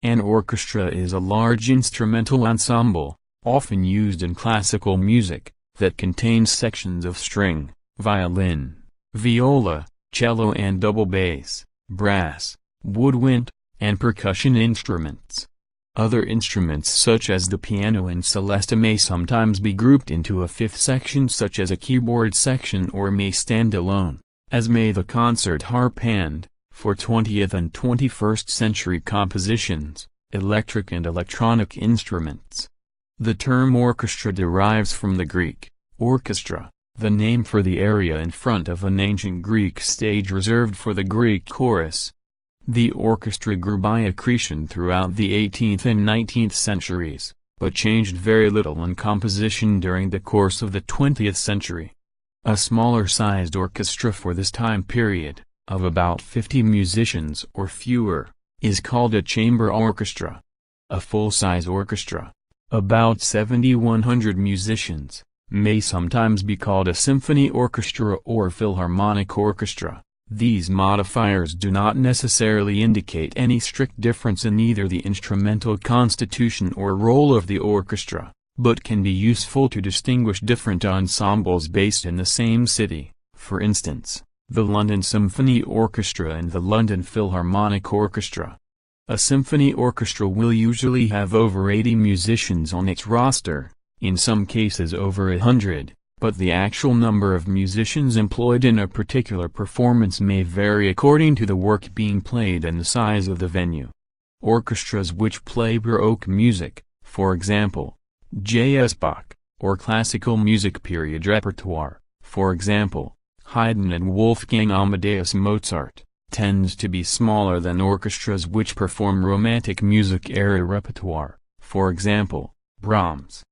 An orchestra is a large instrumental ensemble, often used in classical music, that contains sections of string, violin, viola, cello and double bass, brass, woodwind, and percussion instruments. Other instruments such as the piano and celesta may sometimes be grouped into a fifth section such as a keyboard section or may stand alone, as may the concert harp and, for 20th and 21st century compositions, electric and electronic instruments. The term orchestra derives from the Greek, orchestra, the name for the area in front of an ancient Greek stage reserved for the Greek chorus. The orchestra grew by accretion throughout the 18th and 19th centuries, but changed very little in composition during the course of the 20th century. A smaller-sized orchestra for this time period, of about 50 musicians or fewer, is called a chamber orchestra. A full-size orchestra, about 7,100 musicians, may sometimes be called a symphony orchestra or philharmonic orchestra. These modifiers do not necessarily indicate any strict difference in either the instrumental constitution or role of the orchestra, but can be useful to distinguish different ensembles based in the same city, for instance, the London Symphony Orchestra and the London Philharmonic Orchestra. A symphony orchestra will usually have over 80 musicians on its roster, in some cases over 100. But the actual number of musicians employed in a particular performance may vary according to the work being played and the size of the venue. Orchestras which play Baroque music, for example, J.S. Bach, or classical music period repertoire, for example, Haydn and Wolfgang Amadeus Mozart, tends to be smaller than orchestras which perform Romantic music era repertoire, for example, Brahms.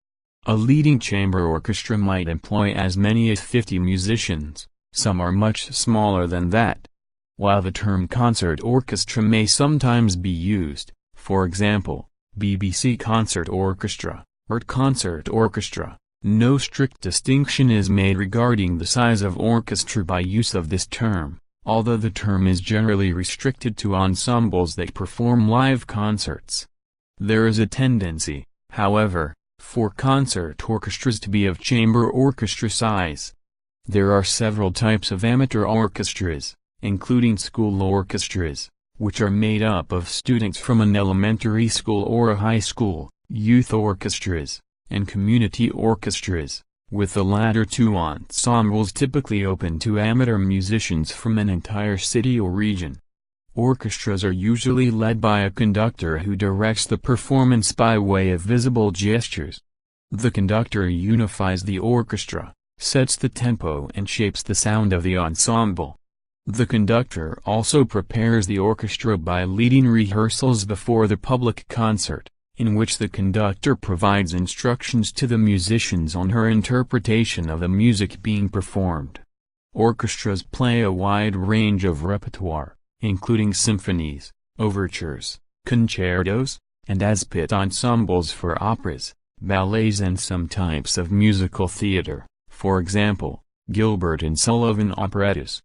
A leading chamber orchestra might employ as many as 50 musicians, some are much smaller than that. While the term concert orchestra may sometimes be used, for example, BBC Concert Orchestra, or Concert Orchestra, no strict distinction is made regarding the size of orchestra by use of this term, although the term is generally restricted to ensembles that perform live concerts. There is a tendency, however, for concert orchestras to be of chamber orchestra size. There are several types of amateur orchestras, including school orchestras, which are made up of students from an elementary school or a high school, youth orchestras, and community orchestras, with the latter two ensembles typically open to amateur musicians from an entire city or region. Orchestras are usually led by a conductor who directs the performance by way of visible gestures. The conductor unifies the orchestra, sets the tempo and shapes the sound of the ensemble. The conductor also prepares the orchestra by leading rehearsals before the public concert, in which the conductor provides instructions to the musicians on her interpretation of the music being performed. Orchestras play a wide range of repertoire, including symphonies, overtures, concertos, and as pit ensembles for operas, ballets and some types of musical theater, for example, Gilbert and Sullivan operettas.